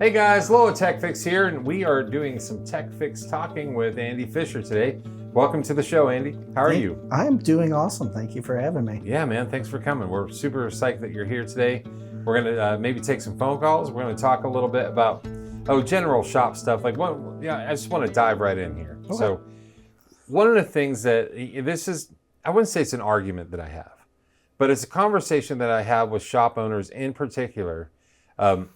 Hey guys, Lowell Tech Fix here, and we are doing some Tech Fix talking with Andy Fischer today. Welcome to the show, Andy. How are you? I'm doing awesome. Thank you for having me. Yeah, man, thanks for coming. We're super psyched that you're here today. We're going to maybe take some phone calls. We're going to talk a little bit about, general shop stuff. I just want to dive right in here. Okay. So, one of the things that I wouldn't say it's an argument that I have, but it's a conversation that I have with shop owners in particular. I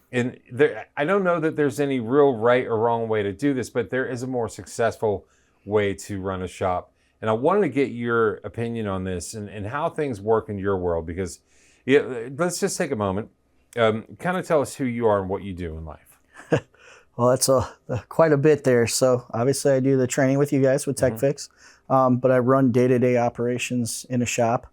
don't know that there's any real right or wrong way to do this, but there is a more successful way to run a shop. And I wanted to get your opinion on this and how things work in your world, because let's just take a moment. Kind of tell us who you are and what you do in life. Well, that's quite a bit there. So obviously I do the training with you guys with TechFix, but I run day-to-day operations in a shop.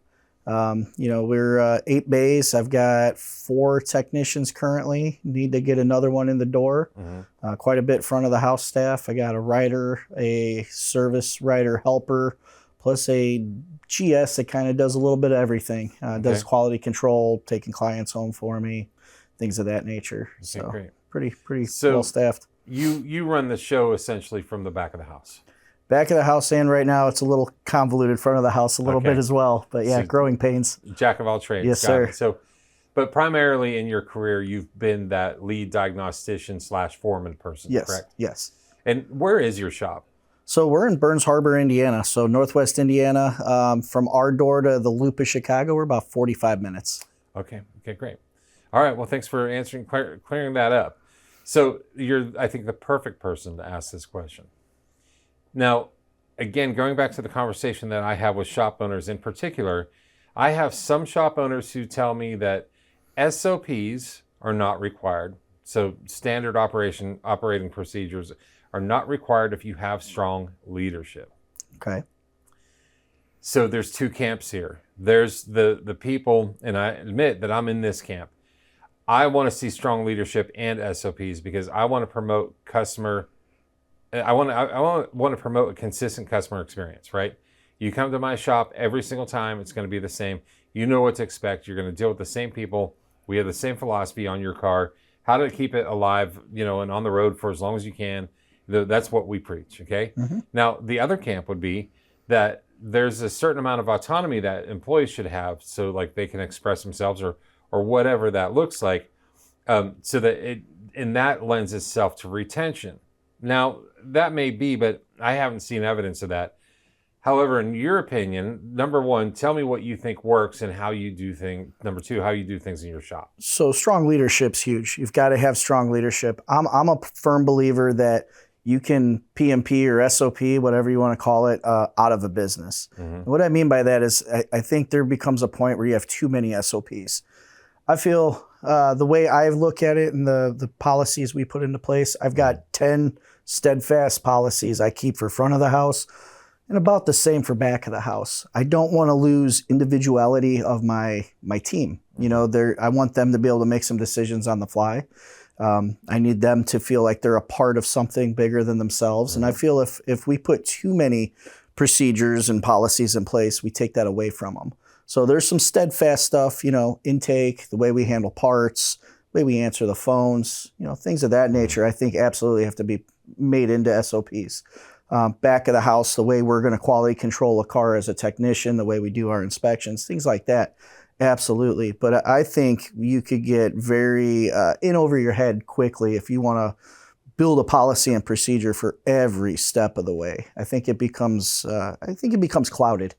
We're 8 bays. I've got 4 technicians currently. Need to get another one in the door. Quite a bit front of the house staff. I got a writer, a service writer helper, plus a GS that kind of does a little bit of everything. Does quality control, taking clients home for me, things of that nature. Okay, so great. Pretty well staffed. You run the show essentially from the back of the house. Back of the house, and right now it's a little convoluted front of the house a little bit as well. But yeah, so, growing pains. Jack of all trades. Yes, sir. So, but primarily in your career, you've been that lead diagnostician / foreman person, correct? Yes. And where is your shop? So we're in Burns Harbor, Indiana. So northwest Indiana. From our door to the Loop of Chicago, we're about 45 minutes. Okay, great. All right, well, thanks for clearing that up. So you're, I think, the perfect person to ask this question. Now, again, going back to the conversation that I have with shop owners in particular, I have some shop owners who tell me that SOPs are not required. So standard operating procedures are not required if you have strong leadership. Okay. So there's 2 camps here. There's the people, and I admit that I'm in this camp. I want to see strong leadership and SOPs because I want to promote I want to promote a consistent customer experience, right? You come to my shop every single time, it's going to be the same. You know what to expect. You're going to deal with the same people. We have the same philosophy on your car, how to keep it alive, and on the road for as long as you can. That's what we preach, okay? Now, the other camp would be that there's a certain amount of autonomy that employees should have so like they can express themselves or whatever that looks like, so that that lends itself to retention. Now, that may be, but I haven't seen evidence of that. However, in your opinion, number 1, tell me what you think works and how you do things. Number 2, how you do things in your shop. So strong leadership's huge. You've got to have strong leadership. I'm a firm believer that you can PMP or SOP, whatever you want to call it, out of a business. And what I mean by that is I think there becomes a point where you have too many SOPs. I feel the way I look at it and the policies we put into place, I've got 10 steadfast policies I keep for front of the house and about the same for back of the house. I don't want to lose individuality of my team. I want them to be able to make some decisions on the fly. I need them to feel like they're a part of something bigger than themselves. And I feel if we put too many procedures and policies in place, we take that away from them. So there's some steadfast stuff, intake, the way we handle parts, the way we answer the phones, things of that nature, I think absolutely have to be made into SOPs. Back of the house, the way we're going to quality control a car as a technician, the way we do our inspections, things like that. Absolutely. But I think you could get very in over your head quickly if you want to build a policy and procedure for every step of the way. I think it becomes clouded.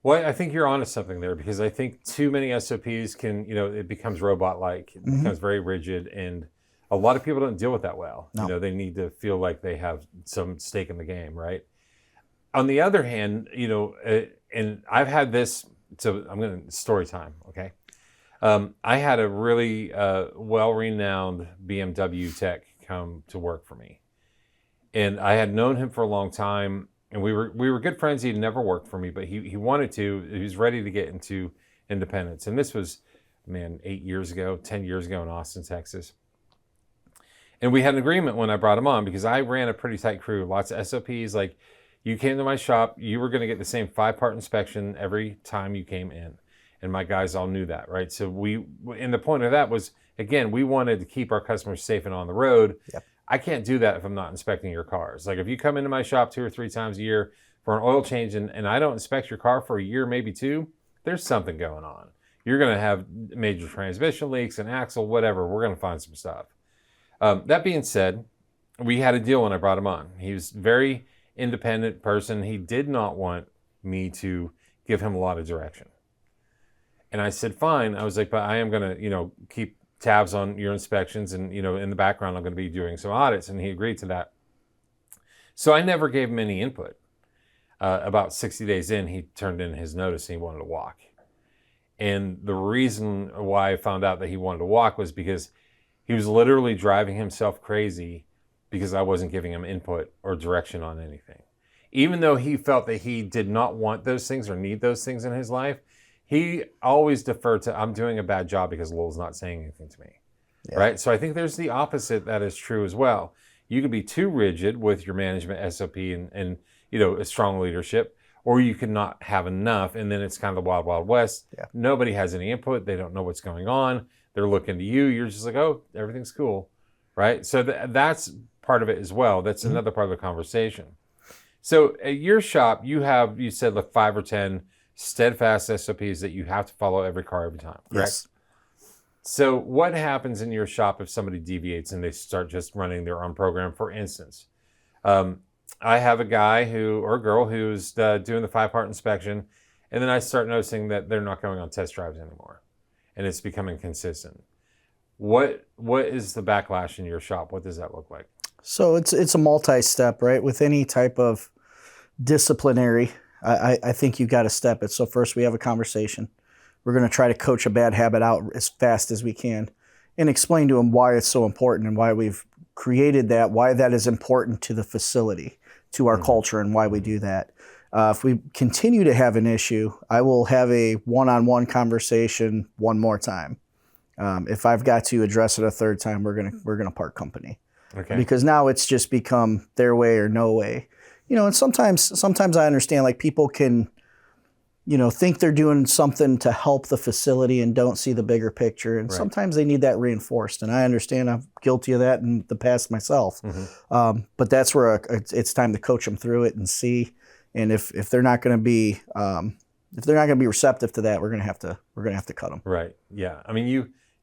Well, I think you're onto something there because I think too many SOPs can, it becomes robot-like. It becomes very rigid, and a lot of people don't deal with that well. No. They need to feel like they have some stake in the game, right? On the other hand, and I've had this, so I'm going to story time, okay? I had a really well-renowned BMW tech come to work for me. And I had known him for a long time, and we were good friends. He'd never worked for me, but he wanted to. He was ready to get into independence. And this was, 10 years ago in Austin, Texas. And we had an agreement when I brought him on because I ran a pretty tight crew, lots of SOPs. Like, you came to my shop, you were going to get the same 5-part inspection every time you came in. and my guys all knew that, right? So and the point of that was, again, we wanted to keep our customers safe and on the road. Yep. I can't do that if I'm not inspecting your cars. Like if you come into my shop 2 or 3 times a year for an oil change and I don't inspect your car for a year, maybe 2, there's something going on. You're going to have major transmission leaks, an axle, whatever. We're going to find some stuff. That being said, we had a deal when I brought him on. He was a very independent person. He did not want me to give him a lot of direction. And I said, fine. I was like, but I am going to, keep tabs on your inspections. And, in the background, I'm going to be doing some audits. And he agreed to that. So I never gave him any input. About 60 days in, he turned in his notice and he wanted to walk. And the reason why I found out that he wanted to walk was because he was literally driving himself crazy because I wasn't giving him input or direction on anything. Even though he felt that he did not want those things or need those things in his life, he always deferred to, I'm doing a bad job because Lowell's not saying anything to me, right? So I think there's the opposite that is true as well. You can be too rigid with your management SOP and a strong leadership, or you can not have enough, and then it's kind of the wild, wild west. Yeah. Nobody has any input. They don't know what's going on. They're looking to you. You're just like, oh, everything's cool, right? So that's part of it as well. That's another part of the conversation. So at your shop, you said like 5 or 10 steadfast SOPs that you have to follow every car every time, correct? Yes. So what happens in your shop if somebody deviates and they start just running their own program? For instance, I have a guy or a girl who's doing the 5-part inspection, and then I start noticing that they're not going on test drives anymore, and it's becoming consistent. What is the backlash in your shop? What does that look like? So it's a multi-step, right? With any type of disciplinary, I think you got to step it. So first we have a conversation. We're going to try to coach a bad habit out as fast as we can and explain to them why it's so important and why we've created that, why that is important to the facility, to our culture, and why we do that. If we continue to have an issue, I will have a one-on-one conversation one more time. If I've got to address it a third time, we're gonna part company. Okay. Because now it's just become their way or no way. And sometimes I understand, like, people can, think they're doing something to help the facility and don't see the bigger picture. And sometimes they need that reinforced. And I understand, I'm guilty of that in the past myself. But that's where it's time to coach them through it and see. And if they're not going to be receptive to that, we're going to have to cut them. Right. Yeah. I mean,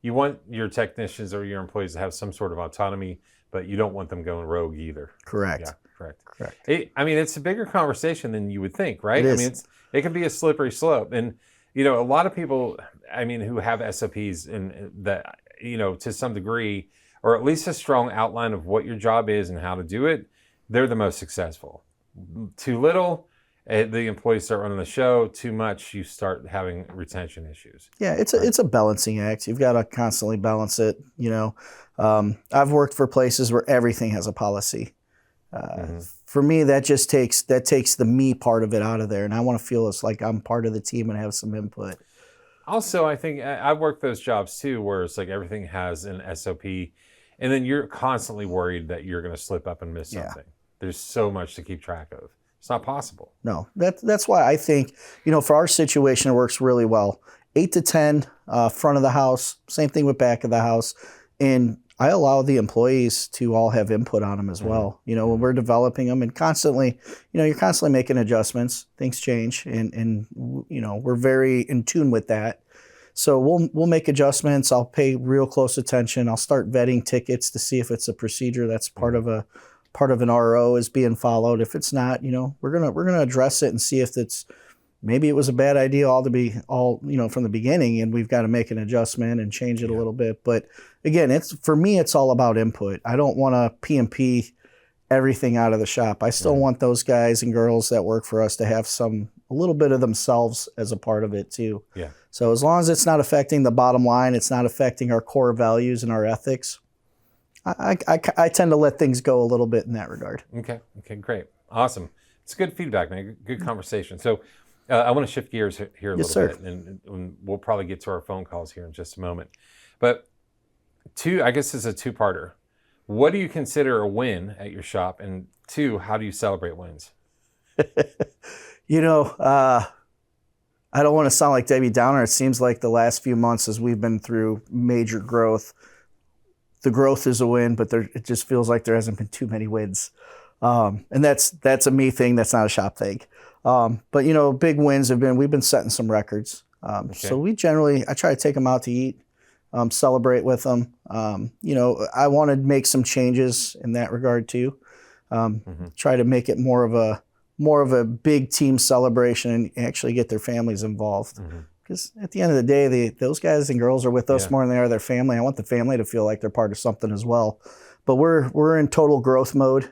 you want your technicians or your employees to have some sort of autonomy, but you don't want them going rogue either. Correct. Yeah. Correct. It's a bigger conversation than you would think, right? It is. I mean, it can be a slippery slope. And, a lot of people, who have SOPs and that, to some degree, or at least a strong outline of what your job is and how to do it, they're the most successful. Too little, the employees start running the show. Too much, you start having retention issues. Yeah, it's a balancing act. You've got to constantly balance it. I've worked for places where everything has a policy. For me, that takes the me part of it out of there, and I want to feel it's like I'm part of the team and have some input. Also, I think I've worked those jobs too, where it's like everything has an SOP, and then you're constantly worried that you're going to slip up and miss something. There's so much to keep track of. It's not possible. No, that's why I think, for our situation, it works really well. 8 to 10, front of the house, same thing with back of the house, and I allow the employees to all have input on them as well. When we're developing them, and constantly, you're constantly making adjustments. Things change, and we're very in tune with that. So we'll make adjustments. I'll pay real close attention. I'll start vetting tickets to see if it's a procedure that's part of an RO is being followed. If it's not, we're gonna address it and see if maybe it was a bad idea from the beginning, and we've got to make an adjustment and change it a little bit. But again, for me, it's all about input. I don't want to P&P everything out of the shop. I still want those guys and girls that work for us to have a little bit of themselves as a part of it too. Yeah. So as long as it's not affecting the bottom line, it's not affecting our core values and our ethics, I tend to let things go a little bit in that regard. Okay, great. Awesome. It's good feedback, man. Good conversation. So I want to shift gears here a little bit, and we'll probably get to our phone calls here in just a moment. But I guess this is a two-parter. What do you consider a win at your shop? And 2, how do you celebrate wins? I I don't want to sound like Debbie Downer. It seems like the last few months as we've been through major growth, the growth is a win, but it just feels like there hasn't been too many wins. And that's a me thing. That's not a shop thing. But big wins we've been setting some records. So I try to take them out to eat, celebrate with them. I want to make some changes in that regard too. Try to make it more of a big team celebration and actually get their families involved. Because at the end of the day, those guys and girls are with us more than they are their family. I want the family to feel like they're part of something as well. But we're in total growth mode.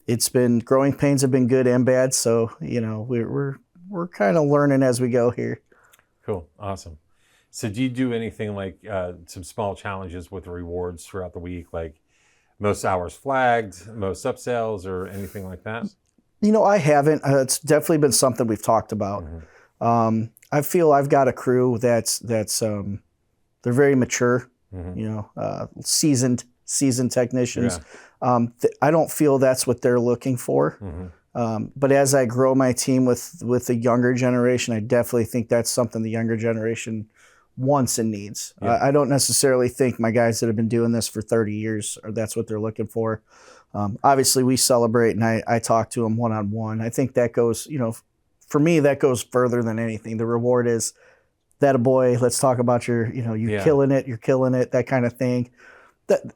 It's been growing pains have been good and bad. So we're kind of learning as we go here. Cool, awesome. So do you do anything like some small challenges with rewards throughout the week, like most hours flagged, most upsells, or anything like that? I haven't. It's definitely been something we've talked about. I feel I've got a crew that's they're very mature, seasoned technicians. I don't feel that's what they're looking for. But as I grow my team with the younger generation, I definitely think that's something the younger generation wants and needs. I don't necessarily think my guys that have been doing this for 30 years, that's what they're looking for. Obviously, we celebrate, and I talk to them one-on-one. I think that goes, for me, that goes further than anything. The reward is that a boy, let's talk about you're killing it, that kind of thing.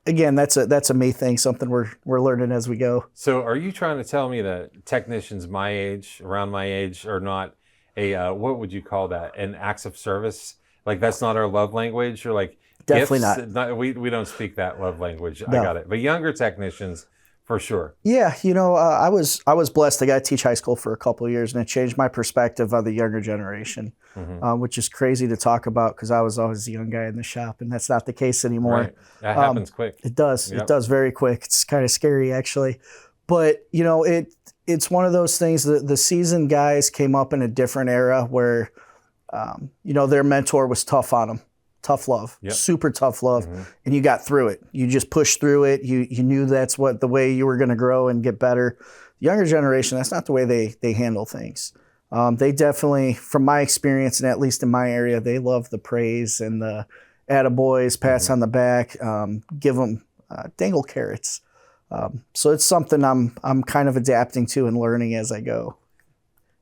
Again, that's a me thing, something we're learning as we go. So are you trying to tell me that technicians around my age, are not what would you call that? An acts of service? Like that's not our love language, or like definitely gifts? not. We don't speak that love language. No. I got it. But younger technicians, for sure. Yeah, I was blessed. I got to teach high school for a couple of years, and it changed my perspective on the younger generation, which is crazy to talk about because I was always the young guy in the shop, and that's not the case anymore. Right. That happens quick. It does. Yep. It does very quick. It's kind of scary, actually. But, it's one of those things that the seasoned guys came up in a different era where, their mentor was tough on them. Tough love, super tough love, and you got through it. You just pushed through it. You knew that's the way you were going to grow and get better. The younger generation, that's not the way they handle things. They definitely, from my experience, and at least in my area, they love the praise and the attaboys, pats on the back, give them dangle carrots. So it's something I'm kind of adapting to and learning as I go.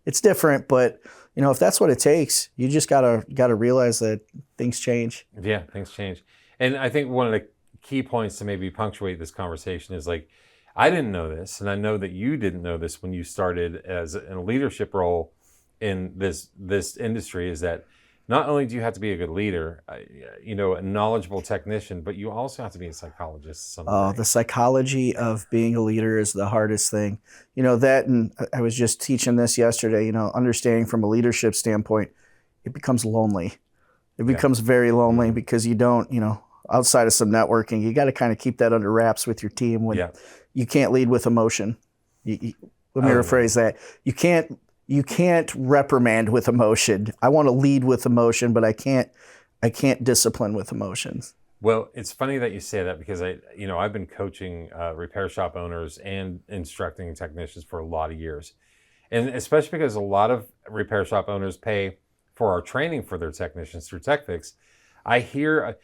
It's different, but if that's what it takes, you just gotta realize that things change. Yeah, things change. And I think one of the key points to maybe punctuate this conversation is like, I didn't know this, and I know that you didn't know this when you started in a leadership role in this industry, is that not only do you have to be a good leader, a knowledgeable technician, but you also have to be a psychologist someday. Oh, the psychology of being a leader is the hardest thing. That, and I was just teaching this yesterday, understanding from a leadership standpoint, it becomes lonely. It becomes very lonely because you don't, outside of some networking, you got to kind of keep that under wraps with your team when you can't lead with emotion. Let me rephrase that. You can't reprimand with emotion. I want to lead with emotion, but I can't discipline with emotions. Well, it's funny that you say that because I've been coaching repair shop owners and instructing technicians for a lot of years. And especially because a lot of repair shop owners pay for our training for their technicians through TechFix, I hear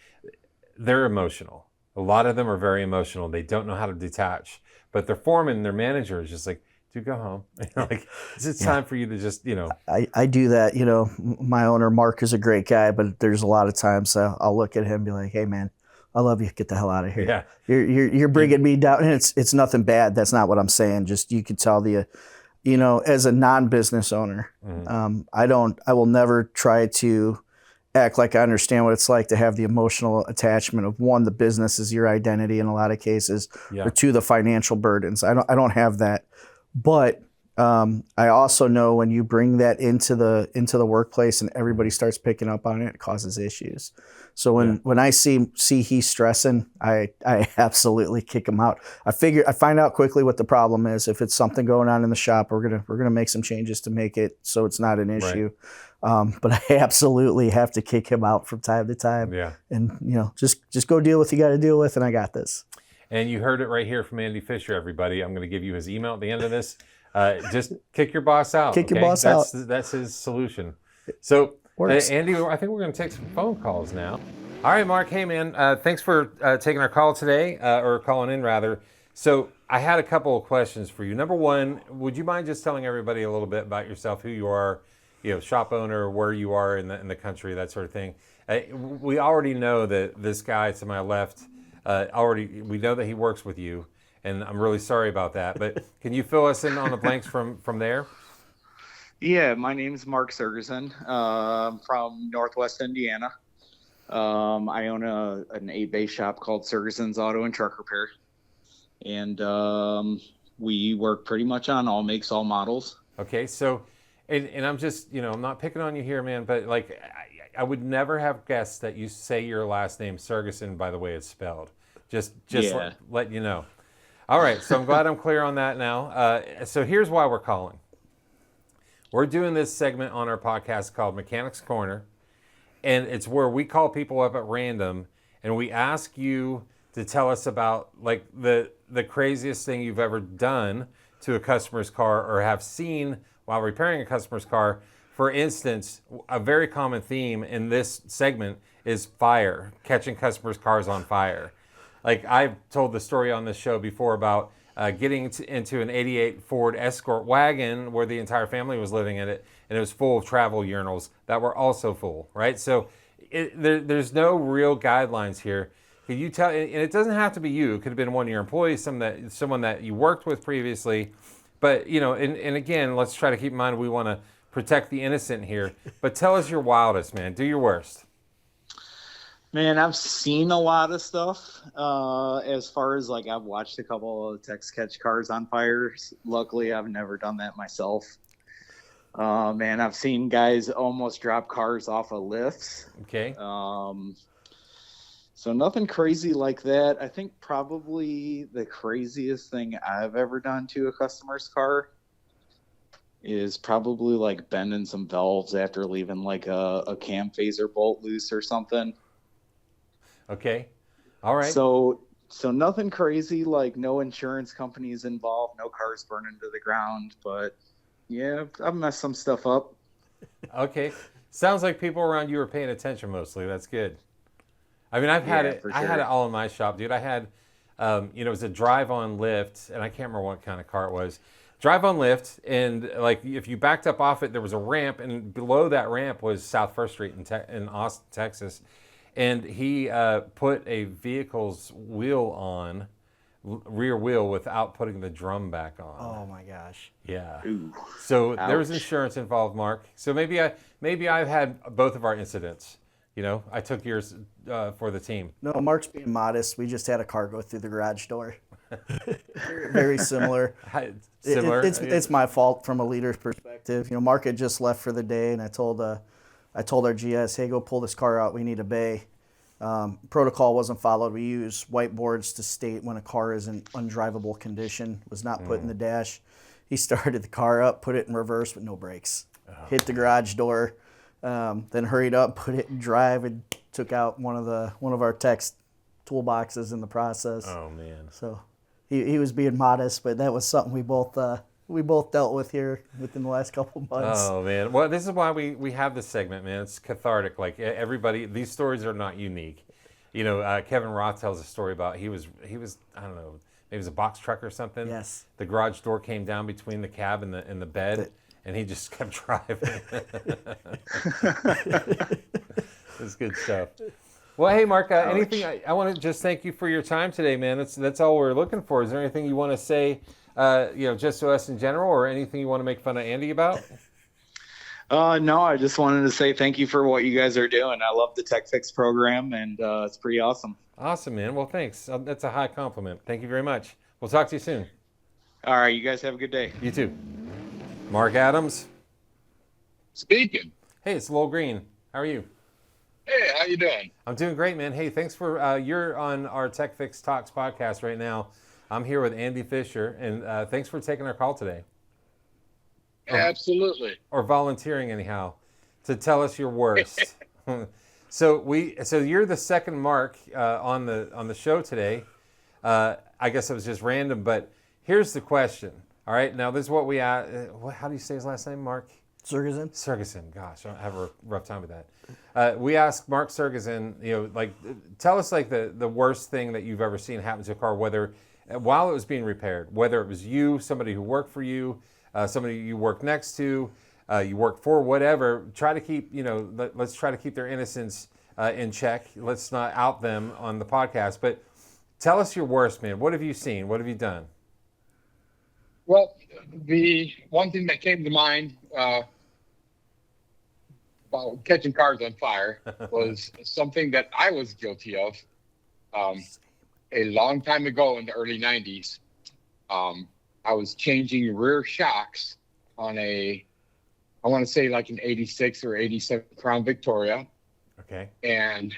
they're emotional. A lot of them are very emotional. They don't know how to detach. But their foreman, their manager is just like, dude, go home. Like, it's time for you to just, I do that. My owner, Mark, is a great guy, but there's a lot of times I'll look at him and be like, hey, man, I love you. Get the hell out of here. Yeah. You're bringing me down. And it's nothing bad. That's not what I'm saying. Just you could tell as a non-business owner, I will never try to act like I understand what it's like to have the emotional attachment of, one, the business is your identity in a lot of cases, or two, the financial burdens. I don't have that. But I also know when you bring that into the workplace and everybody starts picking up on it, it causes issues. So when I see he's stressing, I absolutely kick him out. I find out quickly what the problem is. If it's something going on in the shop, we're gonna make some changes to make it so it's not an issue. Right. But I absolutely have to kick him out from time to time. Yeah. And just go deal with what you got to deal with, and I got this. And you heard it right here from Andy Fischer, everybody. I'm going to give you his email at the end of this. Just kick your boss out. Kick your boss out. That's his solution. So, Works. Andy, I think we're going to take some phone calls now. All right, Mark. Hey, man. Thanks for taking our call today, or calling in, rather. So I had a couple of questions for you. Number one, would you mind just telling everybody a little bit about yourself, who you are, shop owner, where you are in the country, that sort of thing. We already know that this guy to my left, we know that he works with you, and I'm really sorry about that. But can you fill us in on the blanks from there? Yeah, my name's Mark Sergerson. I'm from Northwest Indiana. I own an 8-bay shop called Sergerson's Auto and Truck Repair. And we work pretty much on all makes, all models. Okay, so, and I'm just, I'm not picking on you here, man, but like, I would never have guessed that you say your last name Sergerson by the way it's spelled. Just Yeah. let you know. All right, so I'm glad I'm clear on that now. So here's why we're calling. We're doing this segment on our podcast called Mechanics Corner, and it's where we call people up at random, and we ask you to tell us about like the craziest thing you've ever done to a customer's car or have seen while repairing a customer's car. For instance, a very common theme in this segment is fire, catching customers' cars on fire. Like I've told the story on this show before about getting into an 88 Ford Escort wagon where the entire family was living in it, and it was full of travel urinals that were also full, right? So there's no real guidelines here. Can you tell, and it doesn't have to be you, it could have been one of your employees, someone that you worked with previously, but and again, let's try to keep in mind we want to protect the innocent here, but tell us your wildest, man. Do your worst. Man, I've seen a lot of stuff. As far as like, I've watched a couple of techs catch cars on fire. Luckily, I've never done that myself. Man, I've seen guys almost drop cars off of lifts. Okay. So nothing crazy like that. I think probably the craziest thing I've ever done to a customer's car is probably like bending some valves after leaving like a cam phaser bolt loose or something. Okay. All right. So nothing crazy, like no insurance companies involved, no cars burning to the ground, but yeah, I've messed some stuff up. Okay. Sounds like people around you are paying attention mostly. That's good. I mean, I've had it. For I had sure. it all in my shop, dude. I had, it was a drive-on lift, and I can't remember what kind of car it was. Drive-on lift, and like if you backed up off it, there was a ramp, and below that ramp was South First Street in Austin, Texas. And he put a vehicle's wheel on, rear wheel, without putting the drum back on. Oh my gosh. Yeah. Ooh. So there was Ouch. insurance involved, Mark. So maybe I've had both of our incidents. I took yours for the team. No, Mark's being modest. We just had a car go through the garage door. Very similar. Similar. It's my fault from a leader's perspective. Mark had just left for the day, and I told our GS, hey, go pull this car out. We need a bay. Protocol wasn't followed. We use whiteboards to state when a car is in undrivable condition, was not put in the dash. He started the car up, put it in reverse with no brakes, hit the garage door, then hurried up, put it in drive, and took out one of our tech's toolboxes in the process. Oh man. So he was being modest, but that was something we both dealt with here within the last couple of months. Oh man. Well, this is why we have this segment, man. It's cathartic. Like everybody, these stories are not unique. Kevin Roth tells a story about he was I don't know, maybe it was a box truck or something. Yes. The garage door came down between the cab and the bed, and he just kept driving. It's good stuff. Well, hey, Mark, anything, I want to just thank you for your time today, man. That's all we're looking for. Is there anything you want to say, just to us in general, or anything you want to make fun of Andy about? No, I just wanted to say thank you for what you guys are doing. I love the Tech Fix program, and it's pretty awesome. Awesome, man. Well, thanks. That's a high compliment. Thank you very much. We'll talk to you soon. All right, you guys have a good day. You too. Mark Adams. Speaking. Hey, it's Lowell Green. How are you? Hey, how you doing? I'm doing great, man. Hey, thanks for you're on our Tech Fix Talks podcast right now. I'm here with Andy Fischer, and thanks for taking our call today. Absolutely. Or volunteering anyhow to tell us your worst. So you're the second Mark on the show today. I guess it was just random, but here's the question. All right, now this is what we how do you say his last name, Mark? Sergeson? Sergeson. Gosh, I have a rough time with that. We asked Mark Sergeson, tell us like the worst thing that you've ever seen happen to a car, whether while it was being repaired, whether it was you, somebody who worked for you, somebody you worked next to, you worked for, whatever. Try to keep, let's try to keep their innocence in check. Let's not out them on the podcast. But tell us your worst, man. What have you seen? What have you done? Well, the one thing that came to mind about catching cars on fire was something that I was guilty of a long time ago in the early 90s. I was changing rear shocks on I want to say like an 86 or 87 Crown Victoria. Okay. And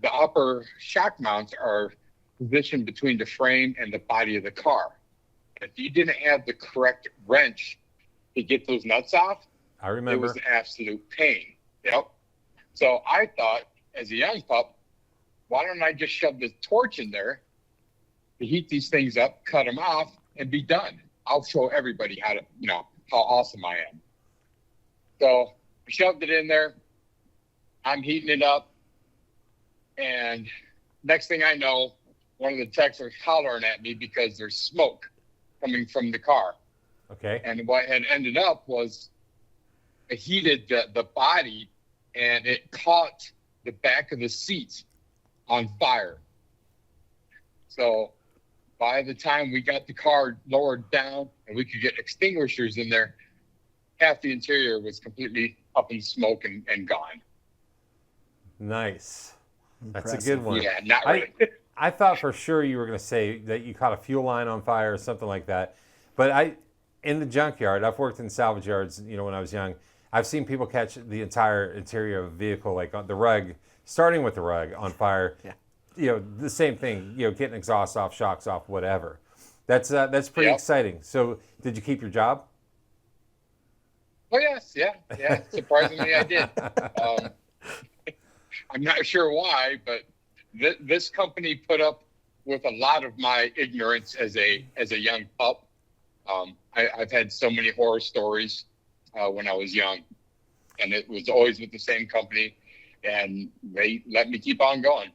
the upper shock mounts are positioned between the frame and the body of the car. If you didn't have the correct wrench to get those nuts off, I remember. It was an absolute pain. Yep. So I thought, as a young pup, why don't I just shove the torch in there to heat these things up, cut them off, and be done? I'll show everybody how awesome I am. So I shoved it in there. I'm heating it up. And next thing I know, one of the techs are hollering at me because there's smoke coming from the car. Okay. And what had ended up was it heated the body, and it caught the back of the seat on fire. So by the time we got the car lowered down and we could get extinguishers in there, half the interior was completely up in smoke and gone. Nice. That's Impressive. a good one. Yeah, not really. I thought for sure you were going to say that you caught a fuel line on fire or something like that. But in the junkyard, I've worked in salvage yards, when I was young. I've seen people catch the entire interior of a vehicle, like on the rug, starting with the rug on fire. Yeah. The same thing, getting exhaust off, shocks off, whatever. That's pretty exciting. So did you keep your job? Oh, yes. Yeah. Surprisingly, I did. I'm not sure why, but this company put up with a lot of my ignorance as a young pup. I've had so many horror stories when I was young, and it was always with the same company, and they let me keep on going.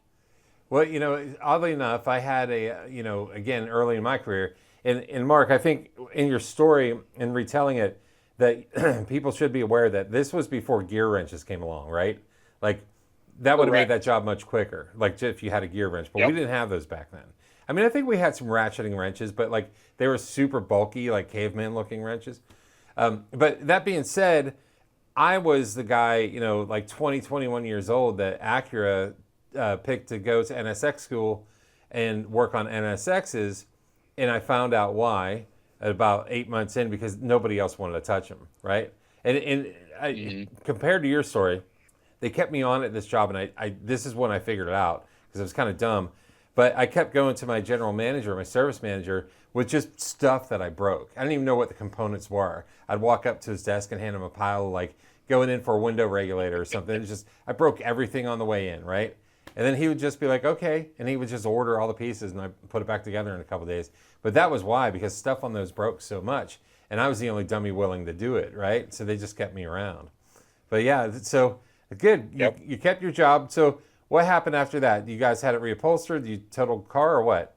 Well, oddly enough, I had again, early in my career, and Mark, I think in your story and retelling it, that people should be aware that this was before gear wrenches came along, right? Like, that would have made that job much quicker, like if you had a gear wrench. But we didn't have those back then. I mean, I think we had some ratcheting wrenches, but like they were super bulky, like caveman-looking wrenches. But that being said, I was the guy, like 20, 21 years old that Acura picked to go to NSX school and work on NSXs, and I found out why at about 8 months in, because nobody else wanted to touch them, right? And compared to your story, they kept me on at this job, and I this is when I figured it out, because it was kind of dumb. But I kept going to my general manager, my service manager, with just stuff that I broke. I didn't even know what the components were. I'd walk up to his desk and hand him a pile, like going in for a window regulator or something. It's just, I broke everything on the way in, right? And then he would just be like, okay. And he would just order all the pieces, and I put it back together in a couple of days. But that was why, because stuff on those broke so much. And I was the only dummy willing to do it, right? So they just kept me around. But yeah, so good. You kept your job. So what happened after that? You guys had it reupholstered? You totaled car or what?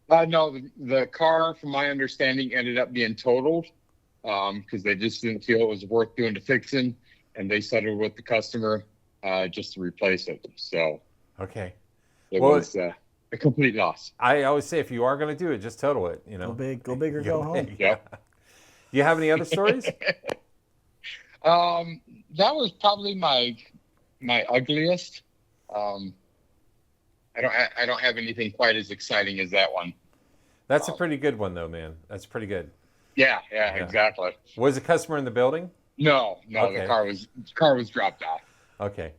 No, the car, from my understanding, ended up being totaled because they just didn't feel it was worth doing the fixing, and they settled with the customer just to replace it. So okay, it was a complete loss. I always say, if you are going to do it, just total it. Go big or go home. Yep. Do you have any other stories? That was probably my ugliest. I don't have anything quite as exciting as that one. That's a pretty good one, though, man. That's pretty good. Yeah, exactly. Was a customer in the building? No, Okay. The car was dropped off. Okay.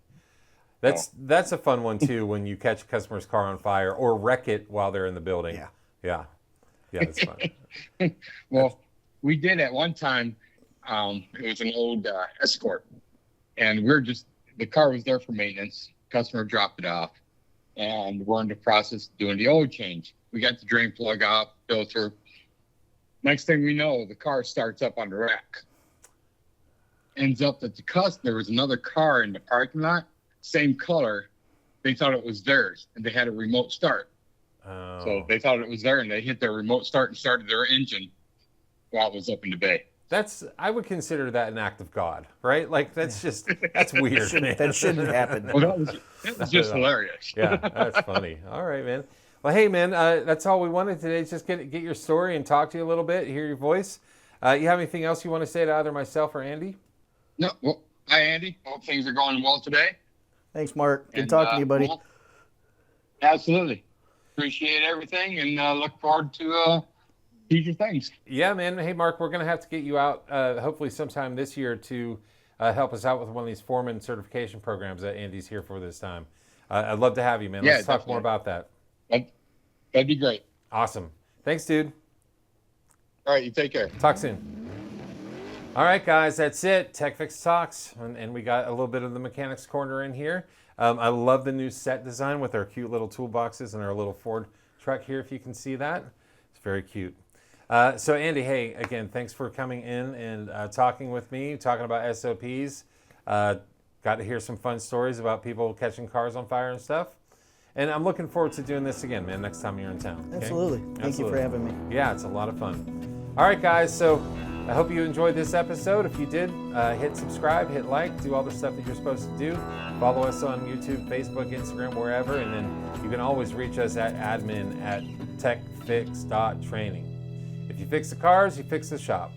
That's a fun one, too, when you catch a customer's car on fire or wreck it while they're in the building. Yeah, that's fun. Well, we did at one time. It was an old Escort, and the car was there for maintenance. Customer dropped it off, and we're in the process of doing the oil change. We got the drain plug off, filter, Next thing we know, the car starts up on the rack. Ends up that there was another car in the parking lot, same color. They thought it was theirs, and they had a remote start. Oh. So they thought it was there, and they hit their remote start and started their engine while it was up in the bay. I would consider that an act of God, right? Like that's weird. Man. That shouldn't happen. Well, that was just hilarious. Yeah, that's funny. All right, man. Well, hey, man, that's all we wanted today. Just get your story and talk to you a little bit, hear your voice. You have anything else you want to say to either myself or Andy? No. Well, hi, Andy. Hope things are going well today. Thanks, Mark. Good talking to you, buddy. Well, absolutely. Appreciate everything, and look forward to future things. Yeah, man. Hey, Mark, we're going to have to get you out hopefully sometime this year to help us out with one of these foreman certification programs that Andy's here for this time. I'd love to have you, man. Let's talk more about that. That'd be great. Awesome. Thanks, dude. All right, you take care. Talk soon. All right, guys, that's it. Tech Fix Talks. And we got a little bit of the mechanics corner in here. I love the new set design with our cute little toolboxes and our little Ford truck here, if you can see that. It's very cute. So, Andy, hey, again, thanks for coming in and talking with me, talking about SOPs. Got to hear some fun stories about people catching cars on fire and stuff. And I'm looking forward to doing this again, man, next time you're in town. Okay? Absolutely. Thank you for having me. Yeah, it's a lot of fun. All right, guys, so I hope you enjoyed this episode. If you did, hit subscribe, hit like, do all the stuff that you're supposed to do. Follow us on YouTube, Facebook, Instagram, wherever. And then you can always reach us at admin@techfix.training. If you fix the cars, you fix the shop.